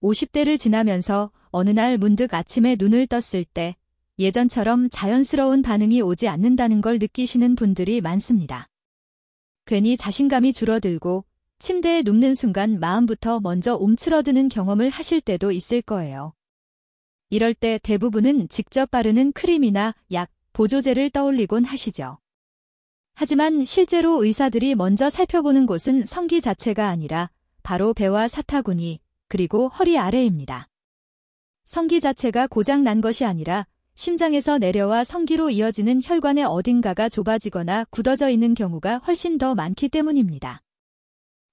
50대를 지나면서 어느 날 문득 아침에 눈을 떴을 때 예전처럼 자연스러운 반응이 오지 않는다는 걸 느끼시는 분들이 많습니다. 괜히 자신감이 줄어들고 침대에 눕는 순간 마음부터 먼저 움츠러드는 경험을 하실 때도 있을 거예요. 이럴 때 대부분은 직접 바르는 크림이나 약, 보조제를 떠올리곤 하시죠. 하지만 실제로 의사들이 먼저 살펴보는 곳은 성기 자체가 아니라 바로 배와 사타구니, 그리고 허리 아래입니다. 성기 자체가 고장 난 것이 아니라 심장에서 내려와 성기로 이어지는 혈관의 어딘가가 좁아지거나 굳어져 있는 경우가 훨씬 더 많기 때문입니다.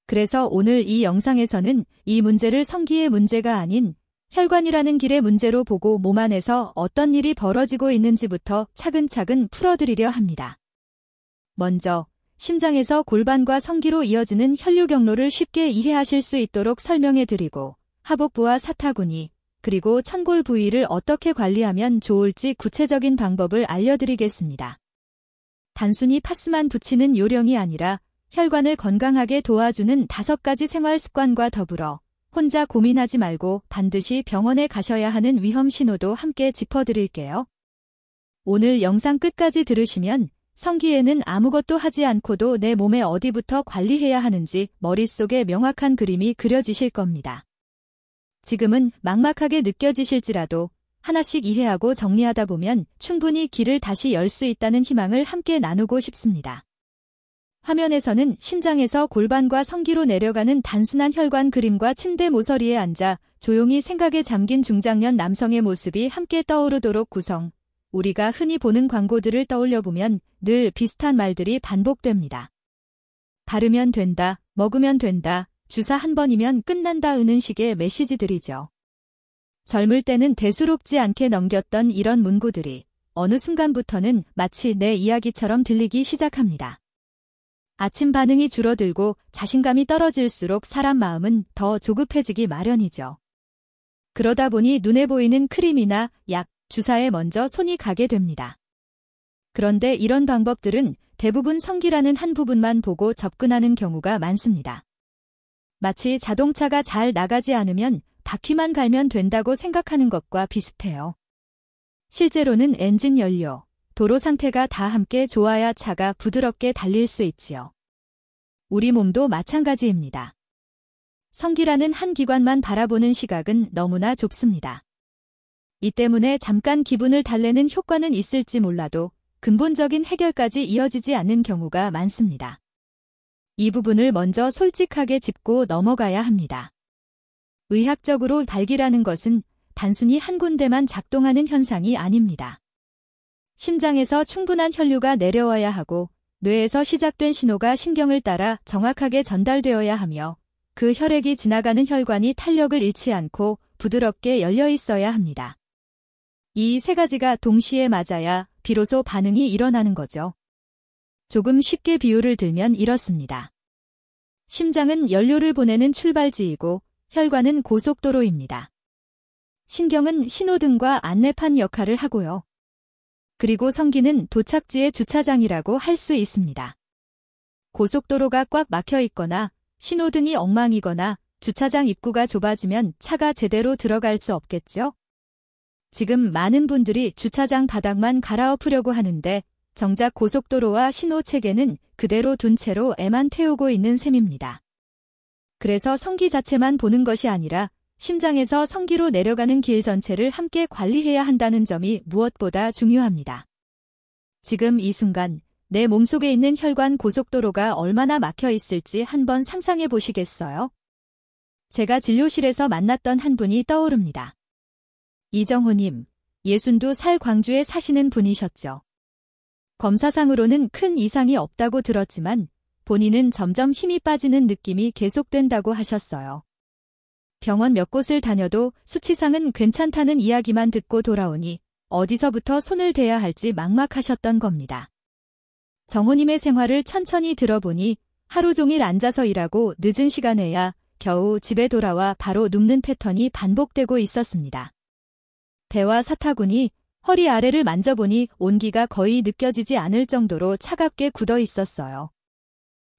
그래서 오늘 이 영상에서는 이 문제를 성기의 문제가 아닌 혈관이라는 길의 문제로 보고 몸 안에서 어떤 일이 벌어지고 있는지부터 차근차근 풀어드리려 합니다. 먼저 심장에서 골반과 성기로 이어지는 혈류 경로를 쉽게 이해하실 수 있도록 설명해드리고 하복부와 사타구니, 그리고 천골 부위를 어떻게 관리하면 좋을지 구체적인 방법을 알려드리겠습니다. 단순히 파스만 붙이는 요령이 아니라 혈관을 건강하게 도와주는 5가지 생활 습관과 더불어 혼자 고민하지 말고 반드시 병원에 가셔야 하는 위험 신호도 함께 짚어드릴게요. 오늘 영상 끝까지 들으시면 성기에는 아무것도 하지 않고도 내 몸에 어디부터 관리해야 하는지 머릿속에 명확한 그림이 그려지실 겁니다. 지금은 막막하게 느껴지실지라도 하나씩 이해하고 정리하다 보면 충분히 길을 다시 열 수 있다는 희망을 함께 나누고 싶습니다. 화면에서는 심장에서 골반과 성기로 내려가는 단순한 혈관 그림과 침대 모서리에 앉아 조용히 생각에 잠긴 중장년 남성의 모습이 함께 떠오르도록 구성. 우리가 흔히 보는 광고들을 떠올려보면 늘 비슷한 말들이 반복됩니다. 바르면 된다, 먹으면 된다, 주사 한 번이면 끝난다는 식의 메시지들이죠. 젊을 때는 대수롭지 않게 넘겼던 이런 문구들이 어느 순간부터는 마치 내 이야기처럼 들리기 시작합니다. 아침 반응이 줄어들고 자신감이 떨어질수록 사람 마음은 더 조급해지기 마련이죠. 그러다 보니 눈에 보이는 크림이나 약, 주사에 먼저 손이 가게 됩니다. 그런데 이런 방법들은 대부분 성기라는 한 부분만 보고 접근하는 경우가 많습니다. 마치 자동차가 잘 나가지 않으면 바퀴만 갈면 된다고 생각하는 것과 비슷해요. 실제로는 엔진 연료, 도로 상태가 다 함께 좋아야 차가 부드럽게 달릴 수 있지요. 우리 몸도 마찬가지입니다. 성기라는 한 기관만 바라보는 시각은 너무나 좁습니다. 이 때문에 잠깐 기분을 달래는 효과는 있을지 몰라도 근본적인 해결까지 이어지지 않는 경우가 많습니다. 이 부분을 먼저 솔직하게 짚고 넘어가야 합니다. 의학적으로 발기라는 것은 단순히 한 군데만 작동하는 현상이 아닙니다. 심장에서 충분한 혈류가 내려와야 하고 뇌에서 시작된 신호가 신경을 따라 정확하게 전달되어야 하며 그 혈액이 지나가는 혈관이 탄력을 잃지 않고 부드럽게 열려 있어야 합니다. 이 3가지가 동시에 맞아야 비로소 반응이 일어나는 거죠. 조금 쉽게 비유를 들면 이렇습니다. 심장은 연료를 보내는 출발지이고 혈관은 고속도로입니다. 신경은 신호등과 안내판 역할을 하고요. 그리고 성기는 도착지의 주차장이라고 할 수 있습니다. 고속도로가 꽉 막혀 있거나 신호등이 엉망이거나 주차장 입구가 좁아지면 차가 제대로 들어갈 수 없겠죠? 지금 많은 분들이 주차장 바닥만 갈아엎으려고 하는데 정작 고속도로와 신호체계는 그대로 둔 채로 애만 태우고 있는 셈입니다. 그래서 성기 자체만 보는 것이 아니라 심장에서 성기로 내려가는 길 전체를 함께 관리해야 한다는 점이 무엇보다 중요합니다. 지금 이 순간 내 몸속에 있는 혈관 고속도로가 얼마나 막혀 있을지 한번 상상해 보시겠어요? 제가 진료실에서 만났던 한 분이 떠오릅니다. 이정호님, 62살 광주에 사시는 분이셨죠. 검사상으로는 큰 이상이 없다고 들었지만 본인은 점점 힘이 빠지는 느낌이 계속된다고 하셨어요. 병원 몇 곳을 다녀도 수치상은 괜찮다는 이야기만 듣고 돌아오니 어디서부터 손을 대야 할지 막막하셨던 겁니다. 정호님의 생활을 천천히 들어보니 하루 종일 앉아서 일하고 늦은 시간에야 겨우 집에 돌아와 바로 눕는 패턴이 반복되고 있었습니다. 배와 사타구니, 허리 아래를 만져보니 온기가 거의 느껴지지 않을 정도로 차갑게 굳어 있었어요.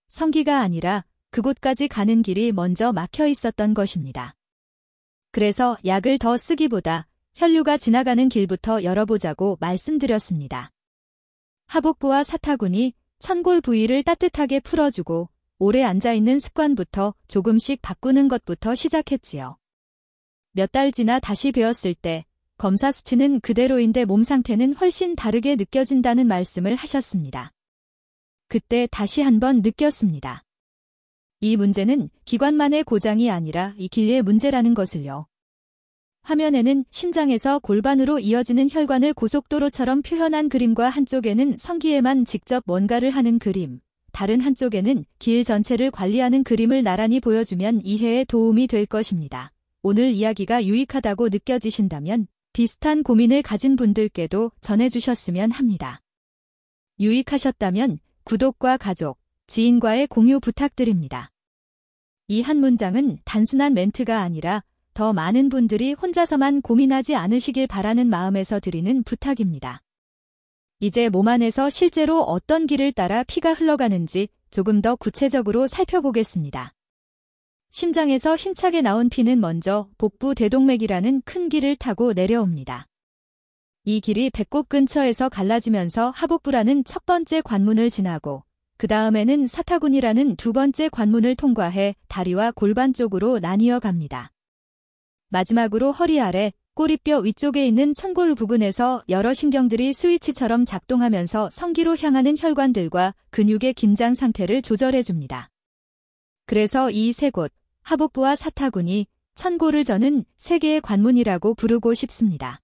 성기가 아니라 그곳까지 가는 길이 먼저 막혀 있었던 것입니다. 그래서 약을 더 쓰기보다 혈류가 지나가는 길부터 열어보자고 말씀드렸습니다. 하복부와 사타구니, 천골 부위를 따뜻하게 풀어주고 오래 앉아있는 습관부터 조금씩 바꾸는 것부터 시작했지요. 몇 달 지나 다시 배웠을 때 검사 수치는 그대로인데 몸 상태는 훨씬 다르게 느껴진다는 말씀을 하셨습니다. 그때 다시 한번 느꼈습니다. 이 문제는 기관만의 고장이 아니라 이 길의 문제라는 것을요. 화면에는 심장에서 골반으로 이어지는 혈관을 고속도로처럼 표현한 그림과 한쪽에는 성기에만 직접 뭔가를 하는 그림, 다른 한쪽에는 길 전체를 관리하는 그림을 나란히 보여주면 이해에 도움이 될 것입니다. 오늘 이야기가 유익하다고 느껴지신다면 비슷한 고민을 가진 분들께도 전해주셨으면 합니다. 유익하셨다면 구독과 가족, 지인과의 공유 부탁드립니다. 이 한 문장은 단순한 멘트가 아니라 더 많은 분들이 혼자서만 고민하지 않으시길 바라는 마음에서 드리는 부탁입니다. 이제 몸 안에서 실제로 어떤 길을 따라 피가 흘러가는지 조금 더 구체적으로 살펴보겠습니다. 심장에서 힘차게 나온 피는 먼저 복부 대동맥이라는 큰 길을 타고 내려옵니다. 이 길이 배꼽 근처에서 갈라지면서 하복부라는 첫 번째 관문을 지나고 그 다음에는 사타구니라는 두 번째 관문을 통과해 다리와 골반 쪽으로 나뉘어 갑니다. 마지막으로 허리 아래, 꼬리뼈 위쪽에 있는 천골 부근에서 여러 신경들이 스위치처럼 작동하면서 성기로 향하는 혈관들과 근육의 긴장 상태를 조절해줍니다. 그래서 이 세 곳, 하복부와 사타구니, 천골을 저는 세 개의 관문이라고 부르고 싶습니다.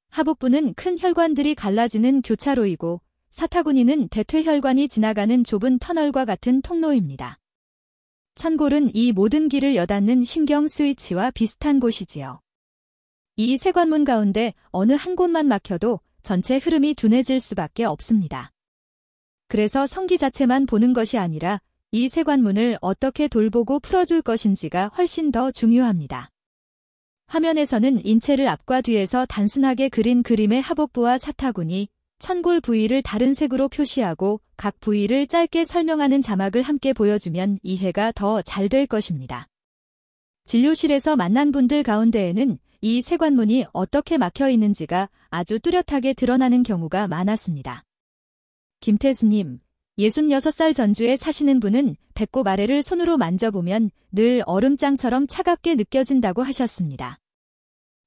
하복부는 큰 혈관들이 갈라지는 교차로이고 사타구니는 대퇴혈관이 지나가는 좁은 터널과 같은 통로입니다. 천골은 이 모든 길을 여닫는 신경 스위치와 비슷한 곳이지요. 이 세 관문 가운데 어느 한 곳만 막혀도 전체 흐름이 둔해질 수밖에 없습니다. 그래서 성기 자체만 보는 것이 아니라 이 세 관문을 어떻게 돌보고 풀어줄 것인지가 훨씬 더 중요합니다. 화면에서는 인체를 앞과 뒤에서 단순하게 그린 그림의 하복부와 사타구니, 천골 부위를 다른 색으로 표시하고 각 부위를 짧게 설명하는 자막을 함께 보여주면 이해가 더 잘 될 것입니다. 진료실에서 만난 분들 가운데에는 이 세 관문이 어떻게 막혀 있는지가 아주 뚜렷하게 드러나는 경우가 많았습니다. 김태수님, 66살 전주에 사시는 분은 배꼽 아래를 손으로 만져보면 늘 얼음장처럼 차갑게 느껴진다고 하셨습니다.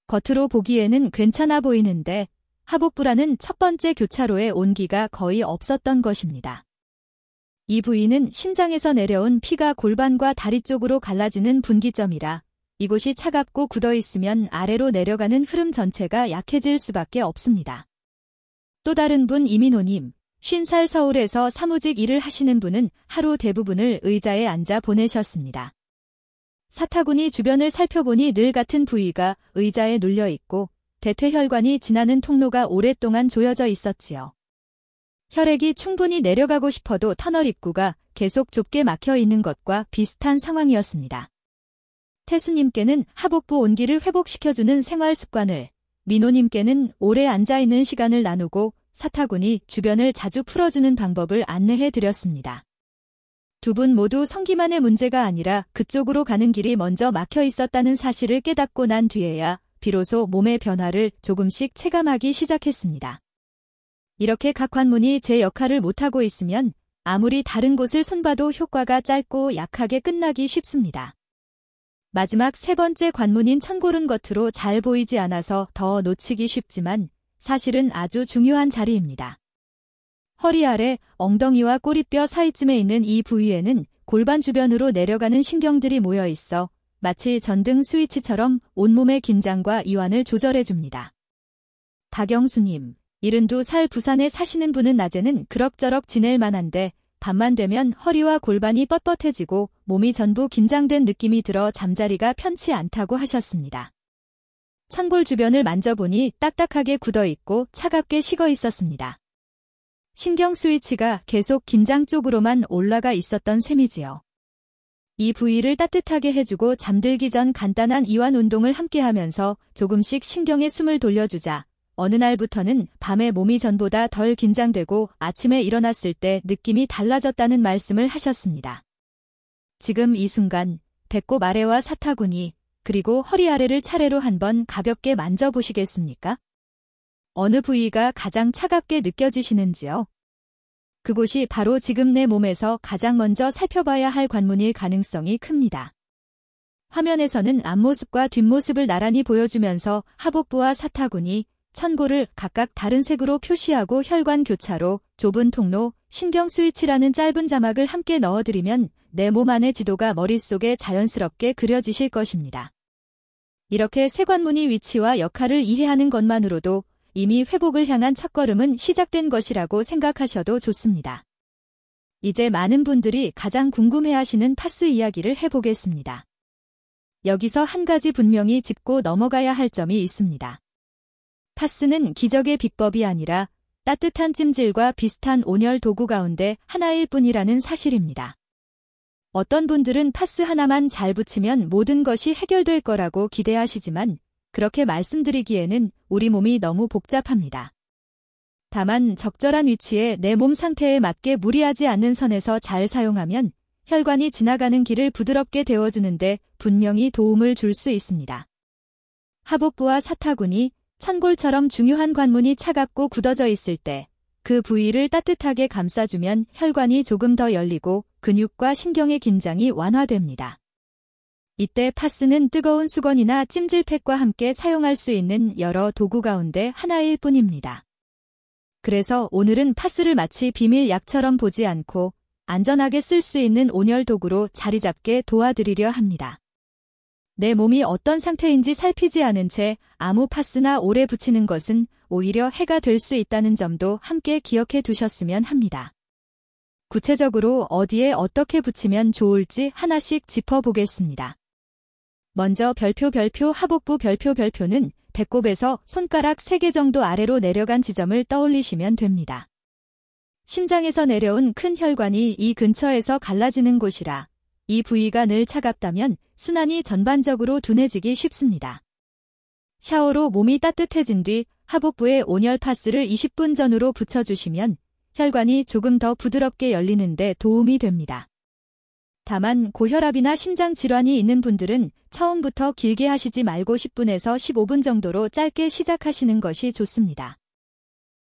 겉으로 보기에는 괜찮아 보이는데 하복부라는 첫 번째 교차로에 온기가 거의 없었던 것입니다. 이 부위는 심장에서 내려온 피가 골반과 다리 쪽으로 갈라지는 분기점이라 이곳이 차갑고 굳어있으면 아래로 내려가는 흐름 전체가 약해질 수밖에 없습니다. 또 다른 분 이민호님, 50살 서울에서 사무직 일을 하시는 분은 하루 대부분을 의자에 앉아 보내셨습니다. 사타구니 주변을 살펴보니 늘 같은 부위가 의자에 눌려 있고 대퇴혈관이 지나는 통로가 오랫동안 조여져 있었지요. 혈액이 충분히 내려가고 싶어도 터널 입구가 계속 좁게 막혀 있는 것과 비슷한 상황이었습니다. 태수님께는 하복부 온기를 회복시켜주는 생활 습관을, 민호님께는 오래 앉아있는 시간을 나누고 사타구니 주변을 자주 풀어주는 방법을 안내해 드렸습니다. 두 분 모두 성기만의 문제가 아니라 그쪽으로 가는 길이 먼저 막혀 있었다는 사실을 깨닫고 난 뒤에야 비로소 몸의 변화를 조금씩 체감하기 시작했습니다. 이렇게 각 관문이 제 역할을 못하고 있으면 아무리 다른 곳을 손봐도 효과가 짧고 약하게 끝나기 쉽습니다. 마지막 세 번째 관문인 천골은 겉으로 잘 보이지 않아서 더 놓치기 쉽지만 사실은 아주 중요한 자리입니다. 허리 아래 엉덩이와 꼬리뼈 사이쯤에 있는 이 부위에는 골반 주변으로 내려가는 신경들이 모여 있어 마치 전등 스위치처럼 온몸의 긴장과 이완을 조절해줍니다. 박영수님, 72살 부산에 사시는 분은 낮에는 그럭저럭 지낼 만한데 밤만 되면 허리와 골반이 뻣뻣해지고 몸이 전부 긴장된 느낌이 들어 잠자리가 편치 않다고 하셨습니다. 천골 주변을 만져보니 딱딱하게 굳어있고 차갑게 식어 있었습니다. 신경 스위치가 계속 긴장 쪽으로만 올라가 있었던 셈이지요. 이 부위를 따뜻하게 해주고 잠들기 전 간단한 이완 운동을 함께하면서 조금씩 신경에 숨을 돌려주자 어느 날부터는 밤에 몸이 전보다 덜 긴장되고 아침에 일어났을 때 느낌이 달라졌다는 말씀을 하셨습니다. 지금 이 순간 배꼽 아래와 사타구니, 그리고 허리 아래를 차례로 한번 가볍게 만져보시겠습니까? 어느 부위가 가장 차갑게 느껴지시는지요? 그곳이 바로 지금 내 몸에서 가장 먼저 살펴봐야 할 관문일 가능성이 큽니다. 화면에서는 앞모습과 뒷모습을 나란히 보여주면서 하복부와 사타구니, 천골을 각각 다른 색으로 표시하고 혈관 교차로, 좁은 통로, 신경 스위치라는 짧은 자막을 함께 넣어드리면 내 몸 안의 지도가 머릿속에 자연스럽게 그려지실 것입니다. 이렇게 세관문의 위치와 역할을 이해하는 것만으로도 이미 회복을 향한 첫걸음은 시작된 것이라고 생각하셔도 좋습니다. 이제 많은 분들이 가장 궁금해하시는 파스 이야기를 해보겠습니다. 여기서 한 가지 분명히 짚고 넘어가야 할 점이 있습니다. 파스는 기적의 비법이 아니라 따뜻한 찜질과 비슷한 온열 도구 가운데 하나일 뿐이라는 사실입니다. 어떤 분들은 파스 하나만 잘 붙이면 모든 것이 해결될 거라고 기대하시지만 그렇게 말씀드리기에는 우리 몸이 너무 복잡합니다. 다만 적절한 위치에 내 몸 상태에 맞게 무리하지 않는 선에서 잘 사용하면 혈관이 지나가는 길을 부드럽게 데워주는데 분명히 도움을 줄 수 있습니다. 하복부와 사타구니, 천골처럼 중요한 관문이 차갑고 굳어져 있을 때 그 부위를 따뜻하게 감싸주면 혈관이 조금 더 열리고 근육과 신경의 긴장이 완화됩니다. 이때 파스는 뜨거운 수건이나 찜질팩과 함께 사용할 수 있는 여러 도구 가운데 하나일 뿐입니다. 그래서 오늘은 파스를 마치 비밀 약처럼 보지 않고 안전하게 쓸 수 있는 온열 도구로 자리 잡게 도와드리려 합니다. 내 몸이 어떤 상태인지 살피지 않은 채 아무 파스나 오래 붙이는 것은 오히려 해가 될 수 있다는 점도 함께 기억해 두셨으면 합니다. 구체적으로 어디에 어떻게 붙이면 좋을지 하나씩 짚어보겠습니다. 먼저 별표 하복부 별표는 배꼽에서 손가락 3개 정도 아래로 내려간 지점을 떠올리시면 됩니다. 심장에서 내려온 큰 혈관이 이 근처에서 갈라지는 곳이라 이 부위가 늘 차갑다면 순환이 전반적으로 둔해지기 쉽습니다. 샤워로 몸이 따뜻해진 뒤 하복부에 온열 파스를 20분 전후로 붙여주시면 혈관이 조금 더 부드럽게 열리는 데 도움이 됩니다. 다만 고혈압이나 심장 질환이 있는 분들은 처음부터 길게 하시지 말고 10분에서 15분 정도로 짧게 시작하시는 것이 좋습니다.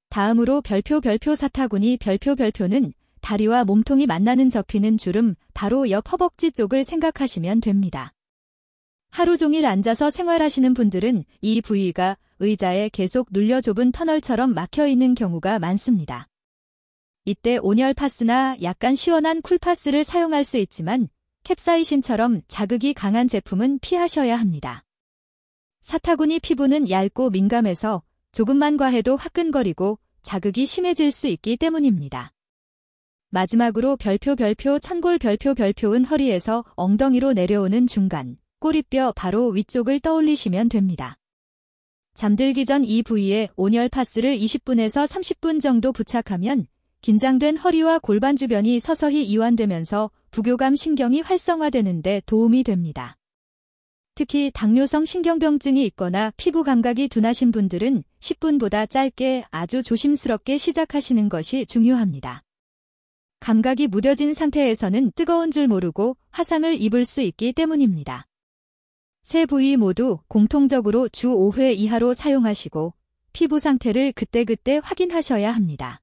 다음으로 별표 사타구니 별표는 다리와 몸통이 만나는 접히는 주름, 바로 옆 허벅지 쪽을 생각하시면 됩니다. 하루 종일 앉아서 생활하시는 분들은 이 부위가 의자에 계속 눌려 좁은 터널처럼 막혀있는 경우가 많습니다. 이때 온열 파스나 약간 시원한 쿨파스를 사용할 수 있지만 캡사이신처럼 자극이 강한 제품은 피하셔야 합니다. 사타구니 피부는 얇고 민감해서 조금만 과해도 화끈거리고 자극이 심해질 수 있기 때문입니다. 마지막으로 별표 천골 별표는 허리에서 엉덩이로 내려오는 중간, 꼬리뼈 바로 위쪽을 떠올리시면 됩니다. 잠들기 전 이 부위에 온열 파스를 20분에서 30분 정도 부착하면 긴장된 허리와 골반 주변이 서서히 이완되면서 부교감 신경이 활성화되는 데 도움이 됩니다. 특히 당뇨성 신경병증이 있거나 피부 감각이 둔하신 분들은 10분보다 짧게 아주 조심스럽게 시작하시는 것이 중요합니다. 감각이 무뎌진 상태에서는 뜨거운 줄 모르고 화상을 입을 수 있기 때문입니다. 세 부위 모두 공통적으로 주 5회 이하로 사용하시고 피부 상태를 그때그때 확인하셔야 합니다.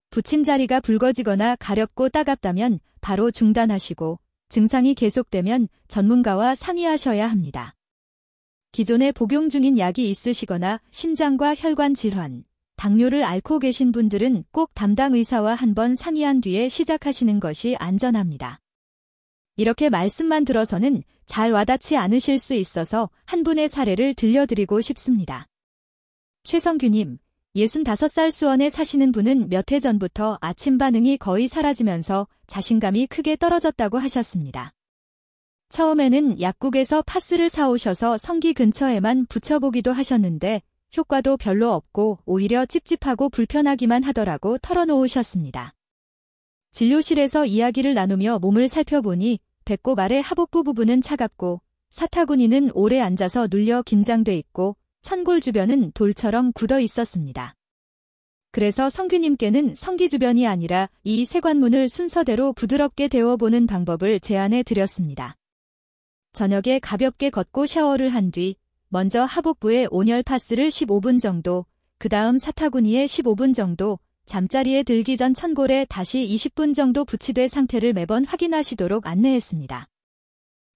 붙인 자리가 붉어지거나 가렵고 따갑다면 바로 중단하시고 증상이 계속되면 전문가와 상의하셔야 합니다. 기존에 복용 중인 약이 있으시거나 심장과 혈관 질환, 당뇨를 앓고 계신 분들은 꼭 담당 의사와 한번 상의한 뒤에 시작하시는 것이 안전합니다. 이렇게 말씀만 들어서는 잘 와닿지 않으실 수 있어서 한 분의 사례를 들려드리고 싶습니다. 최성규님, 65살 수원에 사시는 분은 몇 해 전부터 아침 반응이 거의 사라지면서 자신감이 크게 떨어졌다고 하셨습니다. 처음에는 약국에서 파스를 사오셔서 성기 근처에만 붙여보기도 하셨는데 효과도 별로 없고 오히려 찝찝하고 불편하기만 하더라고 털어놓으셨습니다. 진료실에서 이야기를 나누며 몸을 살펴보니 배꼽 아래 하복부 부분은 차갑고 사타구니는 오래 앉아서 눌려 긴장돼 있고 천골 주변은 돌처럼 굳어 있었습니다. 그래서 성규님께는 성기 주변이 아니라 이 세관문을 순서대로 부드럽게 데워보는 방법을 제안해 드렸습니다. 저녁에 가볍게 걷고 샤워를 한 뒤 먼저 하복부에 온열 파스를 15분 정도, 그 다음 사타구니에 15분 정도, 잠자리에 들기 전 천골에 다시 20분 정도 부치되 상태를 매번 확인하시도록 안내했습니다.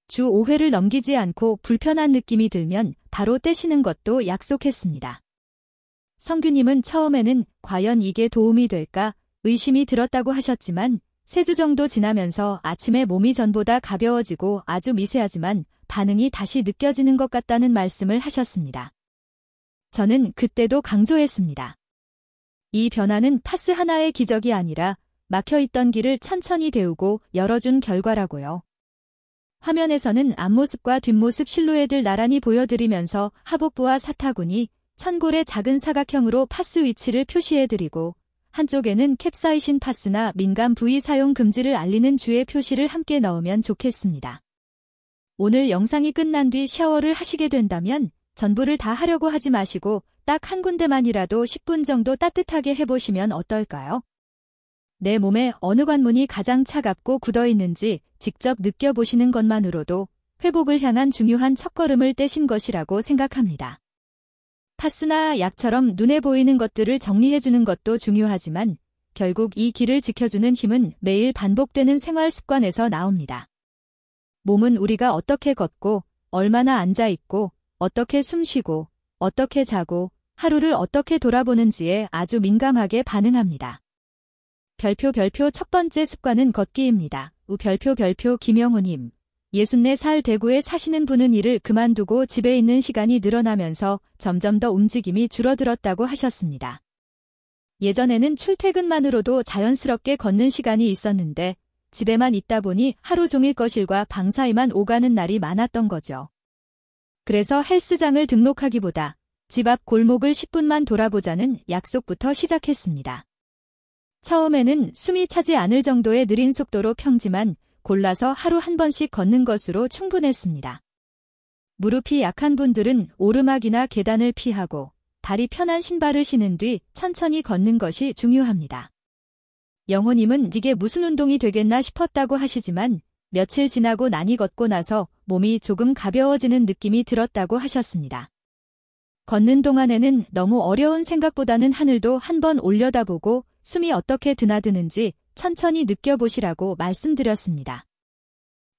주 5회를 넘기지 않고 불편한 느낌이 들면 바로 떼시는 것도 약속했습니다. 성규님은 처음에는 과연 이게 도움이 될까 의심이 들었다고 하셨지만 3주 정도 지나면서 아침에 몸이 전보다 가벼워지고 아주 미세하지만 반응이 다시 느껴지는 것 같다는 말씀을 하셨습니다. 저는 그때도 강조했습니다. 이 변화는 파스 하나의 기적이 아니라 막혀있던 길을 천천히 데우고 열어준 결과라고요. 화면에서는 앞모습과 뒷모습 실루엣을 나란히 보여드리면서 하복부와 사타구니, 천골의 작은 사각형으로 파스 위치를 표시해드리고 한쪽에는 캡사이신 파스나 민감 부위 사용 금지를 알리는 주의 표시를 함께 넣으면 좋겠습니다. 오늘 영상이 끝난 뒤 샤워를 하시게 된다면 전부를 다 하려고 하지 마시고 딱 한 군데만이라도 10분 정도 따뜻하게 해보시면 어떨까요? 내 몸에 어느 관문이 가장 차갑고 굳어있는지 직접 느껴보시는 것만으로도 회복을 향한 중요한 첫걸음을 떼신 것이라고 생각합니다. 파스나 약처럼 눈에 보이는 것들을 정리해주는 것도 중요하지만 결국 이 길을 지켜주는 힘은 매일 반복되는 생활 습관에서 나옵니다. 몸은 우리가 어떻게 걷고, 얼마나 앉아있고, 어떻게 숨쉬고, 어떻게 자고, 하루를 어떻게 돌아보는지에 아주 민감하게 반응합니다. 별표 첫 번째 습관은 걷기입니다. 별표 김영우님. 64살 대구에 사시는 분은 일을 그만두고 집에 있는 시간이 늘어나면서 점점 더 움직임이 줄어들었다고 하셨습니다. 예전에는 출퇴근만으로도 자연스럽게 걷는 시간이 있었는데 집에만 있다 보니 하루 종일 거실과 방 사이만 오가는 날이 많았던 거죠. 그래서 헬스장을 등록하기보다 집 앞 골목을 10분만 돌아보자는 약속부터 시작했습니다. 처음에는 숨이 차지 않을 정도의 느린 속도로 평지만 골라서 하루 한 번씩 걷는 것으로 충분했습니다. 무릎이 약한 분들은 오르막이나 계단을 피하고 발이 편한 신발을 신은 뒤 천천히 걷는 것이 중요합니다. 영호님은 이게 무슨 운동이 되겠나 싶었다고 하시지만 며칠 지나고 나니 걷고 나서 몸이 조금 가벼워지는 느낌이 들었다고 하셨습니다. 걷는 동안에는 너무 어려운 생각보다는 하늘도 한번 올려다보고 숨이 어떻게 드나드는지 천천히 느껴보시라고 말씀드렸습니다.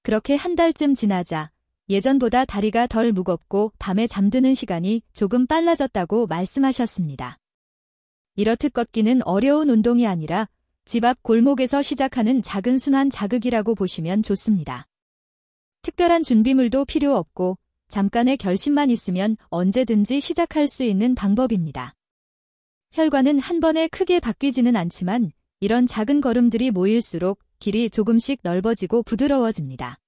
그렇게 한 달쯤 지나자 예전보다 다리가 덜 무겁고 밤에 잠드는 시간이 조금 빨라졌다고 말씀하셨습니다. 이렇듯 걷기는 어려운 운동이 아니라 집 앞 골목에서 시작하는 작은 순환 자극이라고 보시면 좋습니다. 특별한 준비물도 필요 없고 잠깐의 결심만 있으면 언제든지 시작할 수 있는 방법입니다. 혈관은 한 번에 크게 바뀌지는 않지만 이런 작은 걸음들이 모일수록 길이 조금씩 넓어지고 부드러워집니다.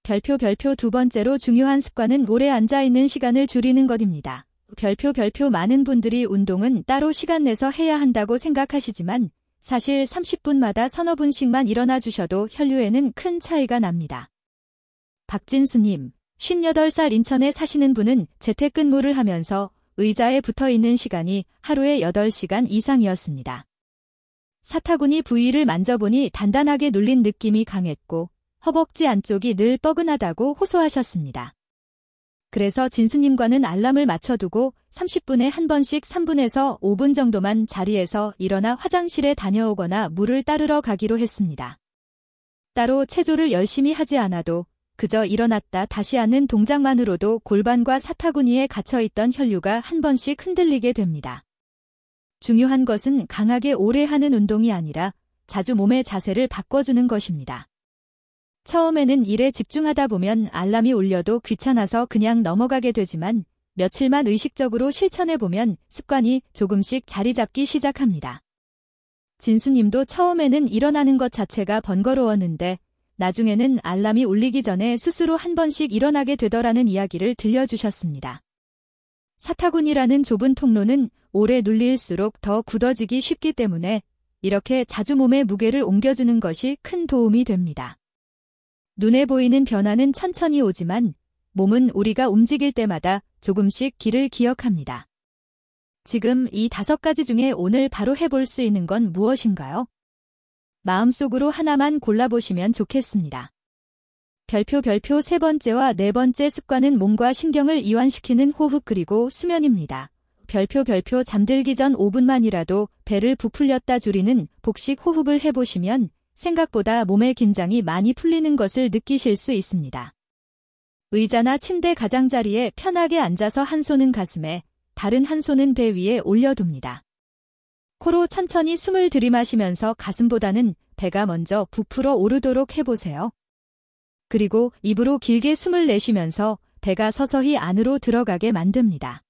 별표 두 번째로 중요한 습관은 오래 앉아있는 시간을 줄이는 것입니다. 별표 많은 분들이 운동은 따로 시간 내서 해야 한다고 생각하시지만 사실 30분마다 서너 분씩만 일어나 주셔도 혈류에는 큰 차이가 납니다. 박진수님, 58살 인천에 사시는 분은 재택근무를 하면서 의자에 붙어있는 시간이 하루에 8시간 이상이었습니다. 사타구니 부위를 만져보니 단단하게 눌린 느낌이 강했고 허벅지 안쪽이 늘 뻐근하다고 호소하셨습니다. 그래서 진수님과는 알람을 맞춰두고 30분에 한 번씩 3분에서 5분 정도만 자리에서 일어나 화장실에 다녀오거나 물을 따르러 가기로 했습니다. 따로 체조를 열심히 하지 않아도 그저 일어났다 다시 앉는 동작만으로도 골반과 사타구니에 갇혀있던 혈류가 한 번씩 흔들리게 됩니다. 중요한 것은 강하게 오래 하는 운동이 아니라 자주 몸의 자세를 바꿔주는 것입니다. 처음에는 일에 집중하다 보면 알람이 울려도 귀찮아서 그냥 넘어가게 되지만 며칠만 의식적으로 실천해보면 습관이 조금씩 자리 잡기 시작합니다. 진수님도 처음에는 일어나는 것 자체가 번거로웠는데 나중에는 알람이 울리기 전에 스스로 한 번씩 일어나게 되더라는 이야기를 들려주셨습니다. 사타구니라는 좁은 통로는 오래 눌릴수록 더 굳어지기 쉽기 때문에 이렇게 자주 몸의 무게를 옮겨주는 것이 큰 도움이 됩니다. 눈에 보이는 변화는 천천히 오지만 몸은 우리가 움직일 때마다 조금씩 길을 기억합니다. 지금 이 5가지 중에 오늘 바로 해볼 수 있는 건 무엇인가요? 마음속으로 하나만 골라보시면 좋겠습니다. 별표 세 번째와 네 번째 습관은 몸과 신경을 이완시키는 호흡 그리고 수면입니다. 별표 잠들기 전 5분만이라도 배를 부풀렸다 줄이는 복식 호흡을 해보시면 생각보다 몸의 긴장이 많이 풀리는 것을 느끼실 수 있습니다. 의자나 침대 가장자리에 편하게 앉아서 한 손은 가슴에, 다른 한 손은 배 위에 올려둡니다. 코로 천천히 숨을 들이마시면서 가슴보다는 배가 먼저 부풀어 오르도록 해보세요. 그리고 입으로 길게 숨을 내쉬면서 배가 서서히 안으로 들어가게 만듭니다.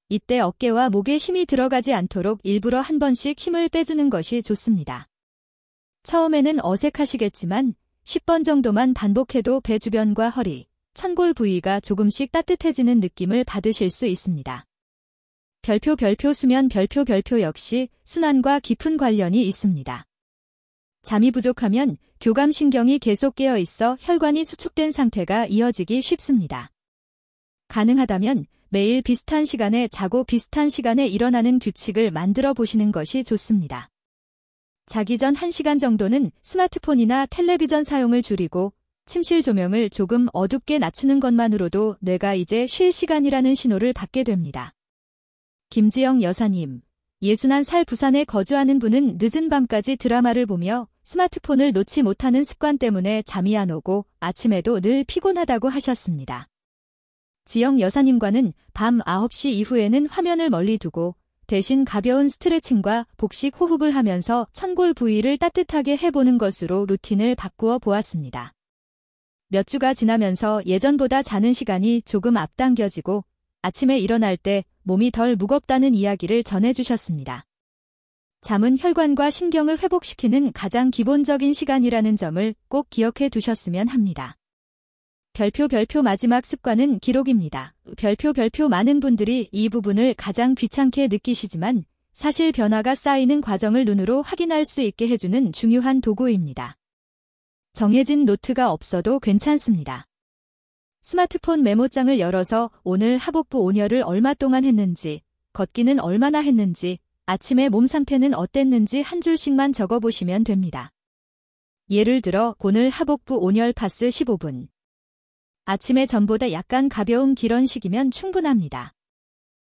이때 어깨와 목에 힘이 들어가지 않도록 일부러 한 번씩 힘을 빼주는 것이 좋습니다. 처음에는 어색하시겠지만 10번 정도만 반복해도 배 주변과 허리, 천골 부위가 조금씩 따뜻해지는 느낌을 받으실 수 있습니다. 별표 수면 별표 역시 순환과 깊은 관련이 있습니다. 잠이 부족하면 교감신경이 계속 깨어 있어 혈관이 수축된 상태가 이어지기 쉽습니다. 가능하다면 매일 비슷한 시간에 자고 비슷한 시간에 일어나는 규칙을 만들어 보시는 것이 좋습니다. 자기 전 1시간 정도는 스마트폰이나 텔레비전 사용을 줄이고 침실 조명을 조금 어둡게 낮추는 것만으로도 뇌가 이제 쉴 시간이라는 신호를 받게 됩니다. 김지영 여사님, 61살 부산에 거주하는 분은 늦은 밤까지 드라마를 보며 스마트폰을 놓지 못하는 습관 때문에 잠이 안 오고 아침에도 늘 피곤하다고 하셨습니다. 지영 여사님과는 밤 9시 이후에는 화면을 멀리 두고 대신 가벼운 스트레칭과 복식 호흡을 하면서 천골 부위를 따뜻하게 해보는 것으로 루틴을 바꾸어 보았습니다. 몇 주가 지나면서 예전보다 자는 시간이 조금 앞당겨지고 아침에 일어날 때 몸이 덜 무겁다는 이야기를 전해주셨습니다. 잠은 혈관과 신경을 회복시키는 가장 기본적인 시간이라는 점을 꼭 기억해 두셨으면 합니다. 별표 마지막 습관은 기록입니다. 별표 많은 분들이 이 부분을 가장 귀찮게 느끼시지만 사실 변화가 쌓이는 과정을 눈으로 확인할 수 있게 해주는 중요한 도구입니다. 정해진 노트가 없어도 괜찮습니다. 스마트폰 메모장을 열어서 오늘 하복부 온열을 얼마 동안 했는지, 걷기는 얼마나 했는지, 아침에 몸 상태는 어땠는지 한 줄씩만 적어보시면 됩니다. 예를 들어 오늘 하복부 온열 파스 15분. 아침에 전보다 약간 가벼운 이런 식이면 충분합니다.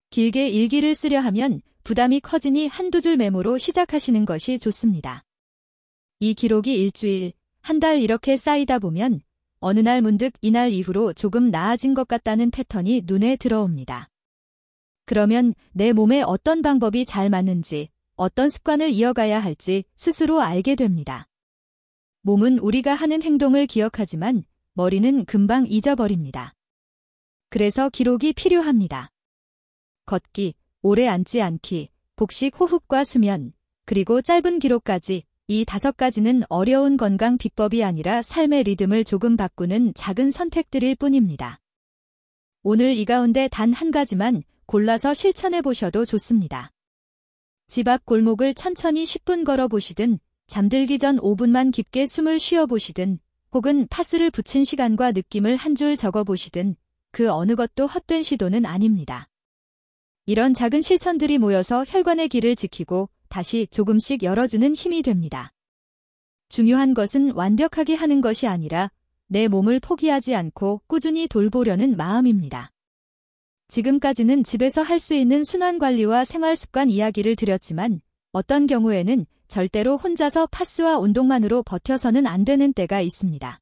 길게 일기를 쓰려 하면 부담이 커지니 한두 줄 메모로 시작하시는 것이 좋습니다. 이 기록이 일주일, 한 달 이렇게 쌓이다 보면 어느 날 문득 이날 이후로 조금 나아진 것 같다는 패턴이 눈에 들어옵니다. 그러면 내 몸에 어떤 방법이 잘 맞는지, 어떤 습관을 이어가야 할지 스스로 알게 됩니다. 몸은 우리가 하는 행동을 기억하지만 머리는 금방 잊어버립니다. 그래서 기록이 필요합니다. 걷기, 오래 앉지 않기, 복식 호흡과 수면, 그리고 짧은 기록까지 이 5가지는 어려운 건강 비법이 아니라 삶의 리듬을 조금 바꾸는 작은 선택들일 뿐입니다. 오늘 이 가운데 단 한 가지만 골라서 실천해 보셔도 좋습니다. 집 앞 골목을 천천히 10분 걸어보시든 잠들기 전 5분만 깊게 숨을 쉬어보시든 혹은 파스를 붙인 시간과 느낌을 한 줄 적어보시든 그 어느 것도 헛된 시도는 아닙니다. 이런 작은 실천들이 모여서 혈관의 길을 지키고 다시 조금씩 열어주는 힘이 됩니다. 중요한 것은 완벽하게 하는 것이 아니라 내 몸을 포기하지 않고 꾸준히 돌보려는 마음입니다. 지금까지는 집에서 할 수 있는 순환관리와 생활습관 이야기를 드렸지만 어떤 경우에는 절대로 혼자서 파스와 운동만으로 버텨서는 안 되는 때가 있습니다.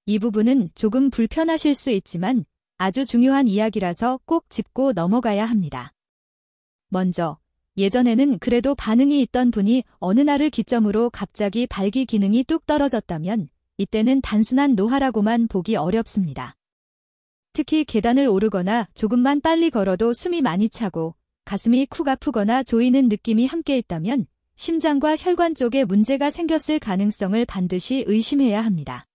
이 부분은 조금 불편하실 수 있지만 아주 중요한 이야기라서 꼭 짚고 넘어가야 합니다. 먼저, 예전에는 그래도 반응이 있던 분이 어느 날을 기점으로 갑자기 발기 기능이 뚝 떨어졌다면 이때는 단순한 노화라고만 보기 어렵습니다. 특히 계단을 오르거나 조금만 빨리 걸어도 숨이 많이 차고 가슴이 쿡 아프거나 조이는 느낌이 함께 있다면 심장과 혈관 쪽에 문제가 생겼을 가능성을 반드시 의심해야 합니다.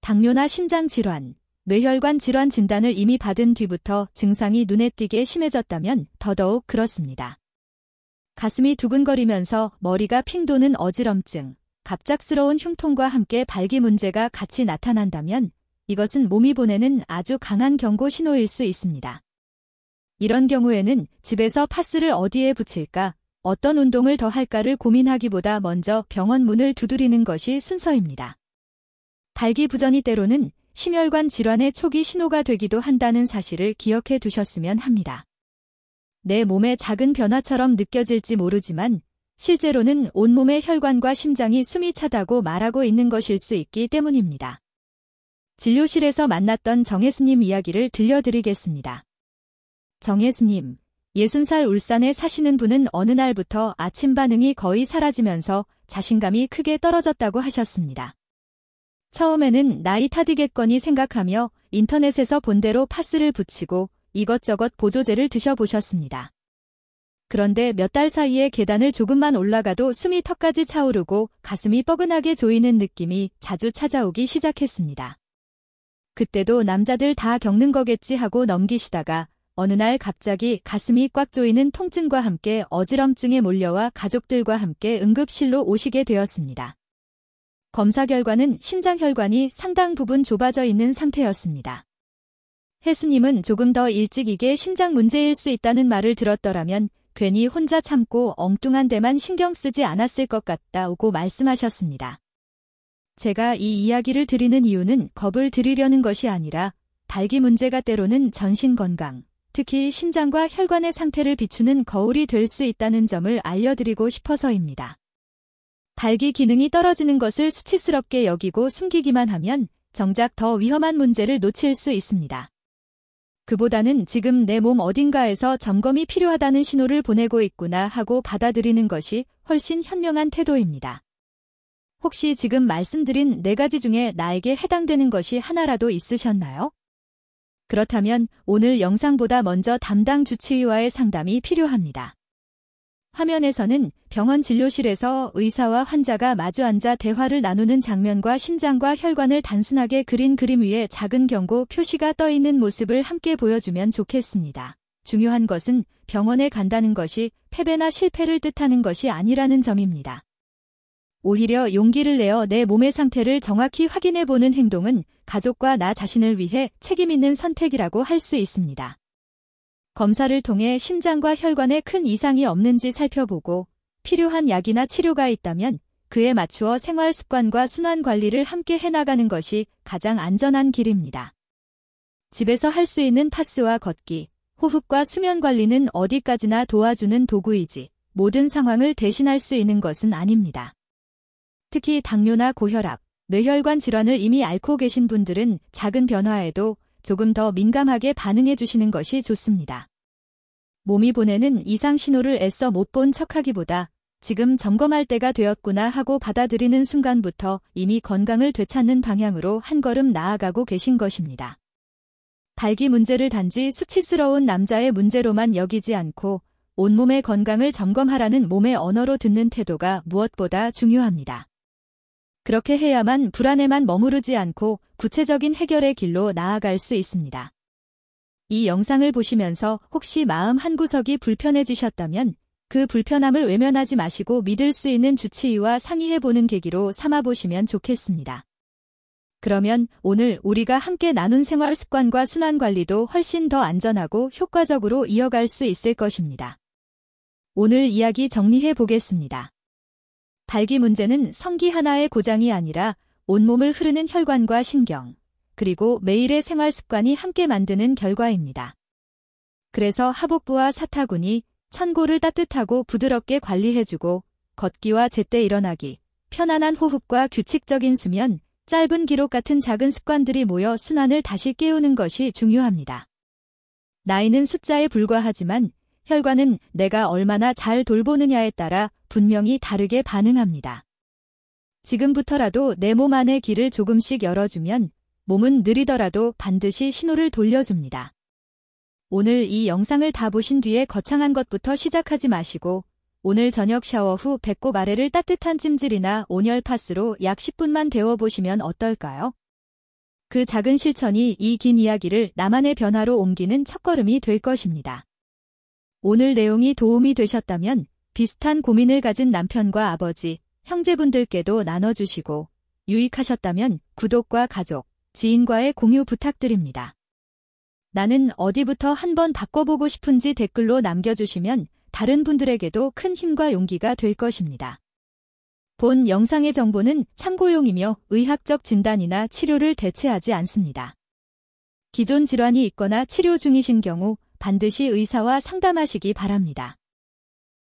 당뇨나 심장질환, 뇌혈관 질환 진단을 이미 받은 뒤부터 증상이 눈에 띄게 심해졌다면 더더욱 그렇습니다. 가슴이 두근거리면서 머리가 핑 도는 어지럼증, 갑작스러운 흉통과 함께 발기 문제가 같이 나타난다면 이것은 몸이 보내는 아주 강한 경고 신호일 수 있습니다. 이런 경우에는 집에서 파스를 어디에 붙일까, 어떤 운동을 더 할까를 고민하기보다 먼저 병원 문을 두드리는 것이 순서입니다. 발기부전이 때로는 심혈관 질환의 초기 신호가 되기도 한다는 사실을 기억해 두셨으면 합니다. 내 몸의 작은 변화처럼 느껴질지 모르지만 실제로는 온몸의 혈관과 심장이 숨이 차다고 말하고 있는 것일 수 있기 때문입니다. 진료실에서 만났던 정혜수님 이야기를 들려드리겠습니다. 정혜수님, 60살 울산에 사시는 분은 어느 날부터 아침 반응이 거의 사라지면서 자신감이 크게 떨어졌다고 하셨습니다. 처음에는 나이 탓이겠거니 생각하며 인터넷에서 본 대로 파스를 붙이고 이것저것 보조제를 드셔보셨습니다. 그런데 몇 달 사이에 계단을 조금만 올라가도 숨이 턱까지 차오르고 가슴이 뻐근하게 조이는 느낌이 자주 찾아오기 시작했습니다. 그때도 남자들 다 겪는 거겠지 하고 넘기시다가 어느 날 갑자기 가슴이 꽉 조이는 통증과 함께 어지럼증에 몰려와 가족들과 함께 응급실로 오시게 되었습니다. 검사 결과는 심장혈관이 상당 부분 좁아져 있는 상태였습니다. 혜수님은 조금 더 일찍 이게 심장 문제일 수 있다는 말을 들었더라면 괜히 혼자 참고 엉뚱한 데만 신경 쓰지 않았을 것 같다고 말씀하셨습니다. 제가 이 이야기를 드리는 이유는 겁을 드리려는 것이 아니라 발기 문제가 때로는 전신 건강, 특히 심장과 혈관의 상태를 비추는 거울이 될 수 있다는 점을 알려드리고 싶어서입니다. 발기 기능이 떨어지는 것을 수치스럽게 여기고 숨기기만 하면 정작 더 위험한 문제를 놓칠 수 있습니다. 그보다는 지금 내 몸 어딘가에서 점검이 필요하다는 신호를 보내고 있구나 하고 받아들이는 것이 훨씬 현명한 태도입니다. 혹시 지금 말씀드린 4가지 중에 나에게 해당되는 것이 하나라도 있으셨나요? 그렇다면 오늘 영상보다 먼저 담당 주치의와의 상담이 필요합니다. 화면에서는 병원 진료실에서 의사와 환자가 마주 앉아 대화를 나누는 장면과 심장과 혈관을 단순하게 그린 그림 위에 작은 경고 표시가 떠 있는 모습을 함께 보여주면 좋겠습니다. 중요한 것은 병원에 간다는 것이 패배나 실패를 뜻하는 것이 아니라는 점입니다. 오히려 용기를 내어 내 몸의 상태를 정확히 확인해보는 행동은 가족과 나 자신을 위해 책임 있는 선택이라고 할 수 있습니다. 검사를 통해 심장과 혈관에 큰 이상이 없는지 살펴보고 필요한 약이나 치료가 있다면 그에 맞추어 생활 습관과 순환 관리를 함께 해나가는 것이 가장 안전한 길입니다. 집에서 할 수 있는 파스와 걷기, 호흡과 수면 관리는 어디까지나 도와주는 도구이지 모든 상황을 대신할 수 있는 것은 아닙니다. 특히 당뇨나 고혈압, 뇌혈관 질환을 이미 앓고 계신 분들은 작은 변화에도 조금 더 민감하게 반응해 주시는 것이 좋습니다. 몸이 보내는 이상 신호를 애써 못 본 척하기보다 지금 점검할 때가 되었구나 하고 받아들이는 순간부터 이미 건강을 되찾는 방향으로 한 걸음 나아가고 계신 것입니다. 발기 문제를 단지 수치스러운 남자의 문제로만 여기지 않고 온몸의 건강을 점검하라는 몸의 언어로 듣는 태도가 무엇보다 중요합니다. 그렇게 해야만 불안에만 머무르지 않고 구체적인 해결의 길로 나아갈 수 있습니다. 이 영상을 보시면서 혹시 마음 한구석이 불편해지셨다면 그 불편함을 외면하지 마시고 믿을 수 있는 주치의와 상의해보는 계기로 삼아보시면 좋겠습니다. 그러면 오늘 우리가 함께 나눈 생활 습관과 순환 관리도 훨씬 더 안전하고 효과적으로 이어갈 수 있을 것입니다. 오늘 이야기 정리해 보겠습니다. 발기 문제는 성기 하나의 고장이 아니라 온몸을 흐르는 혈관과 신경, 그리고 매일의 생활 습관이 함께 만드는 결과입니다. 그래서 하복부와 사타구니, 천골을 따뜻하고 부드럽게 관리해주고 걷기와 제때 일어나기, 편안한 호흡과 규칙적인 수면, 짧은 기록 같은 작은 습관들이 모여 순환을 다시 깨우는 것이 중요합니다. 나이는 숫자에 불과하지만 혈관은 내가 얼마나 잘 돌보느냐에 따라 분명히 다르게 반응합니다. 지금부터라도 내 몸 안의 길을 조금씩 열어주면 몸은 느리더라도 반드시 신호를 돌려줍니다. 오늘 이 영상을 다 보신 뒤에 거창한 것부터 시작하지 마시고 오늘 저녁 샤워 후 배꼽 아래를 따뜻한 찜질이나 온열 파스로 약 10분만 데워보시면 어떨까요? 그 작은 실천이 이 긴 이야기를 나만의 변화로 옮기는 첫걸음이 될 것입니다. 오늘 내용이 도움이 되셨다면 비슷한 고민을 가진 남편과 아버지, 형제분들께도 나눠주시고 유익하셨다면 구독과 가족, 지인과의 공유 부탁드립니다. 나는 어디부터 한번 바꿔보고 싶은지 댓글로 남겨주시면 다른 분들에게도 큰 힘과 용기가 될 것입니다. 본 영상의 정보는 참고용이며 의학적 진단이나 치료를 대체하지 않습니다. 기존 질환이 있거나 치료 중이신 경우 반드시 의사와 상담하시기 바랍니다.